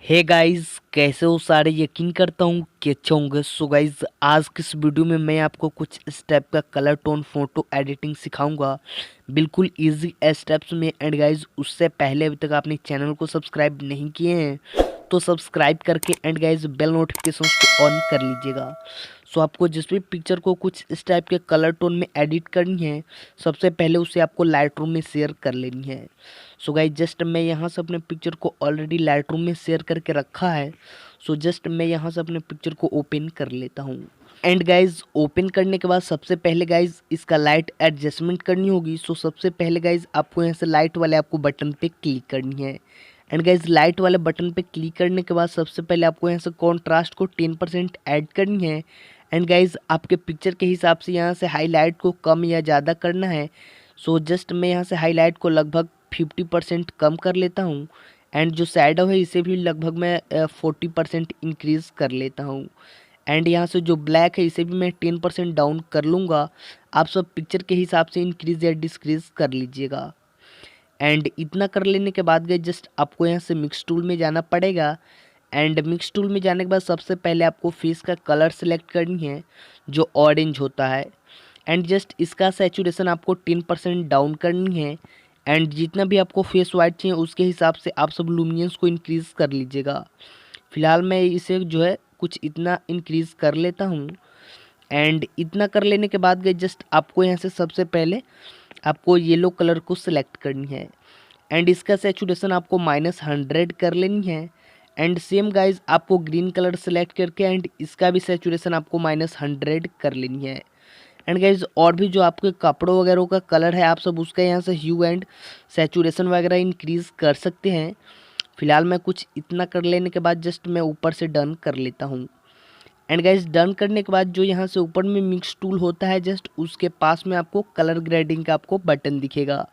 Hey guys, कैसे हो सारे। यकीन करता हूँ कि अच्छे होंगे। सो गाइस, आज की इस वीडियो में मैं आपको कुछ स्टेप का कलर टोन फोटो एडिटिंग सिखाऊंगा, बिल्कुल इजी स्टेप्स में। एंड गाइस, उससे पहले अभी तक आपने चैनल को सब्सक्राइब नहीं किए हैं तो सब्सक्राइब करके एंड गाइस बेल नोटिफिकेशन को ऑन कर लीजिएगा। सो आपको जिस भी पिक्चर को कुछ इस टाइप के कलर टोन में एडिट करनी है, सबसे पहले उसे आपको लाइटरूम में शेयर कर लेनी है। सो गाइस, जस्ट मैं यहाँ से अपने पिक्चर को ऑलरेडी लाइटरूम में शेयर करके रखा है। सो जस्ट मैं यहाँ से अपने पिक्चर को ओपन कर लेता हूँ। एंड गाइज, ओपन करने के बाद सबसे पहले गाइज इसका लाइट एडजस्टमेंट करनी होगी। सो सबसे पहले गाइज आपको यहाँ से लाइट वाले आपको बटन पे क्लिक करनी है। एंड गाइज, लाइट वाले बटन पे क्लिक करने के बाद सबसे पहले आपको यहाँ से कॉन्ट्रास्ट को 10% ऐड करनी है। एंड गाइज, आपके पिक्चर के हिसाब से यहाँ से हाईलाइट को कम या ज़्यादा करना है। सो जस्ट मैं यहाँ से हाईलाइट को लगभग 50% कम कर लेता हूँ। एंड जो शैडो है इसे भी लगभग मैं 40% इंक्रीज़ कर लेता हूँ। एंड यहाँ से जो ब्लैक है इसे भी मैं 10% डाउन कर लूँगा। आप सब पिक्चर के हिसाब से इंक्रीज़ या डिक्रीज़ कर लीजिएगा। एंड इतना कर लेने के बाद गए जस्ट आपको यहाँ से मिक्स टूल में जाना पड़ेगा। एंड मिक्स टूल में जाने के बाद सबसे पहले आपको फेस का कलर सेलेक्ट करनी है जो ऑरेंज होता है। एंड जस्ट इसका सैचुरेशन आपको 10% डाउन करनी है। एंड जितना भी आपको फेस वाइट चाहिए उसके हिसाब से आप सब लुमिनेंस को इंक्रीज़ कर लीजिएगा। फिलहाल मैं इसे जो है कुछ इतना इंक्रीज़ कर लेता हूँ। एंड इतना कर लेने के बाद गए जस्ट आपको यहाँ से सबसे पहले आपको येलो कलर को सिलेक्ट करनी है। एंड इसका सैचुरेशन आपको -100 कर लेनी है। एंड सेम गाइज आपको ग्रीन कलर सेलेक्ट करके एंड इसका भी सैचुरेशन आपको -100 कर लेनी है। एंड गाइज, और भी जो आपके कपड़ों वगैरह का कलर है आप सब उसका यहाँ से ह्यू एंड सैचुरेशन वगैरह इंक्रीज़ कर सकते हैं। फिलहाल मैं कुछ इतना कर लेने के बाद जस्ट मैं ऊपर से डन कर लेता हूँ। एंड गाइज, डन करने के बाद जो यहाँ से ऊपर में मिक्स टूल होता है जस्ट उसके पास में आपको कलर ग्रेडिंग का आपको बटन दिखेगा।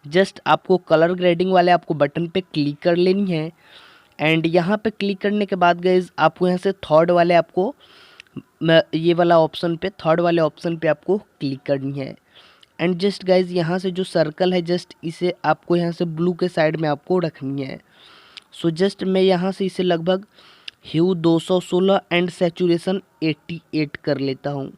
जस्ट आपको कलर ग्रेडिंग वाले आपको बटन पे क्लिक कर लेनी है। एंड यहाँ पे क्लिक करने के बाद गाइज आपको यहाँ से थर्ड वाले आपको ये वाला ऑप्शन पे थर्ड वाले ऑप्शन पे आपको क्लिक करनी है। एंड जस्ट गाइज यहाँ से जो सर्कल है जस्ट इसे आपको यहाँ से ब्लू के साइड में आपको रखनी है। सो जस्ट मैं यहाँ से इसे लगभग ह्यू 216 एंड सैचुरेशन 88 कर लेता हूँ।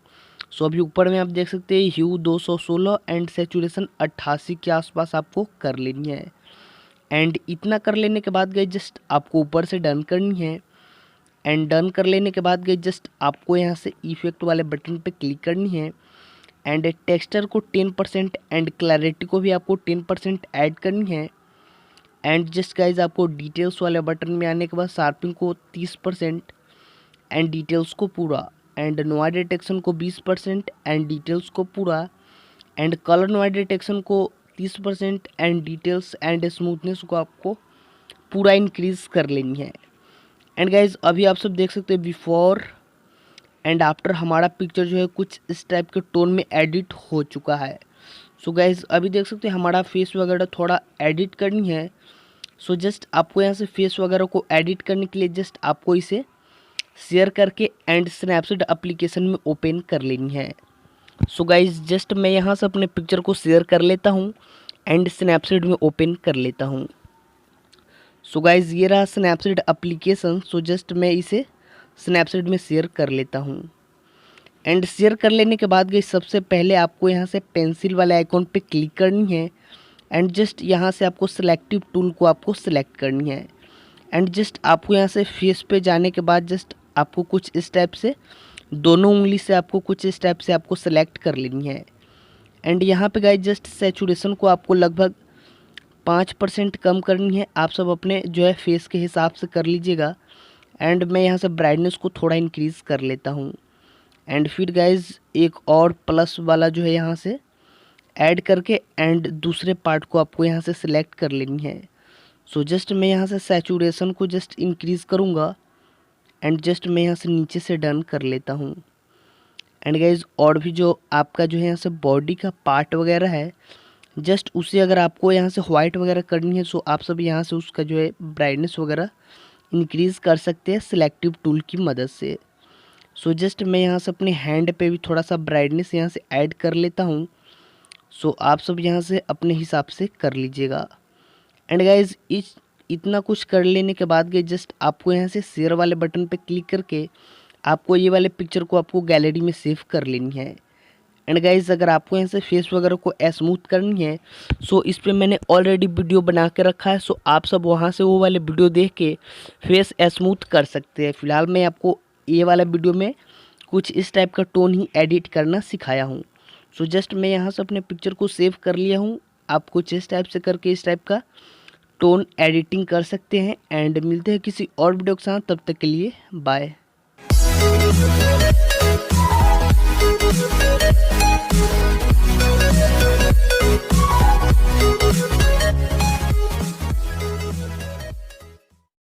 सो अभी ऊपर में आप देख सकते हैं ह्यू 216 एंड सैचुरेशन 88 के आसपास आपको कर लेनी है। एंड इतना कर लेने के बाद गए जस्ट आपको ऊपर से डन करनी है। एंड डन कर लेने के बाद गए जस्ट आपको यहाँ से इफेक्ट वाले बटन पे क्लिक करनी है। एंड टेक्सचर को 10% एंड क्लैरिटी को भी आपको 10% ऐड करनी है। एंड जस्ट गाइज आपको डिटेल्स वाले बटन में आने के बाद शार्पिंग को 30% एंड डिटेल्स को पूरा, एंड नॉइज डिटेक्शन को 20% एंड डिटेल्स को पूरा, एंड कलर नॉइज डिटेक्शन को 30% एंड डिटेल्स एंड स्मूथनेस को आपको पूरा इंक्रीज़ कर लेनी है। एंड गाइज, अभी आप सब देख सकते हैं बिफोर एंड आफ्टर हमारा पिक्चर जो है कुछ इस टाइप के टोन में एडिट हो चुका है। सो गाइज, अभी देख सकते हैं हमारा फेस वगैरह थोड़ा एडिट करनी है। सो जस्ट आपको यहाँ से फेस वगैरह को एडिट करने के लिए जस्ट आपको इसे शेयर करके एंड स्नैपसीड एप्लीकेशन में ओपन कर लेनी है। सो गाइज, जस्ट मैं यहाँ से अपने पिक्चर को शेयर कर लेता हूँ एंड स्नैपसीड में ओपन कर लेता हूँ। सो गाइज, ये रहा स्नैपसीड एप्लीकेशन। सो जस्ट मैं इसे स्नैपसीड में शेयर कर लेता हूँ। एंड शेयर कर लेने के बाद गई सबसे पहले आपको यहाँ से पेंसिल वाले आइकॉन पे क्लिक करनी है। एंड जस्ट यहाँ से आपको सिलेक्टिव टूल को आपको सिलेक्ट करनी है। एंड जस्ट आपको यहाँ से फेस पे जाने के बाद जस्ट आपको कुछ इस टाइप से दोनों उंगली से आपको कुछ इस टाइप से आपको सेलेक्ट कर लेनी है। एंड यहाँ पे गाइस जस्ट सैचुरेशन को आपको लगभग 5% कम करनी है। आप सब अपने जो है फेस के हिसाब से कर लीजिएगा। एंड मैं यहाँ से ब्राइटनेस को थोड़ा इंक्रीज़ कर लेता हूँ। एंड फिर गाइस एक और प्लस वाला जो है यहाँ से ऐड करके एंड दूसरे पार्ट को आपको यहाँ से सिलेक्ट कर लेनी है। सो जस्ट मैं यहाँ से सैचुरेशन को जस्ट इंक्रीज़ करूँगा एंड जस्ट मैं यहाँ से नीचे से डन कर लेता हूँ। एंड गाइज, और भी जो आपका जो है यहाँ से बॉडी का पार्ट वगैरह है जस्ट उसे अगर आपको यहाँ से वाइट वगैरह करनी है सो आप सब यहाँ से उसका जो है ब्राइटनेस वगैरह इंक्रीज़ कर सकते हैं सिलेक्टिव टूल की मदद से। सो जस्ट मैं यहाँ से अपने हैंड पे भी थोड़ा सा ब्राइटनेस यहाँ से ऐड कर लेता हूँ। सो आप सब यहाँ से अपने हिसाब से कर लीजिएगा। एंड गाइज, इस इतना कुछ कर लेने के बाद गाइस जस्ट आपको यहाँ से शेयर वाले बटन पे क्लिक करके आपको ये वाले पिक्चर को आपको गैलरी में सेव कर लेनी है। एंड गाइज अगर आपको यहाँ से फेस वगैरह को स्मूथ करनी है सो इस पे मैंने ऑलरेडी वीडियो बना के रखा है, सो आप सब वहाँ से वो वाले वीडियो देख के फेस स्मूथ कर सकते हैं। फिलहाल मैं आपको ये वाला वीडियो में कुछ इस टाइप का टोन ही एडिट करना सिखाया हूँ। सो जस्ट मैं यहाँ से अपने पिक्चर को सेव कर लिया हूँ। आप कुछ इस टाइप से करके इस टाइप का टोन एडिटिंग कर सकते हैं। एंड मिलते हैं किसी और वीडियो के साथ, तब तक के लिए bye. We'll be right back.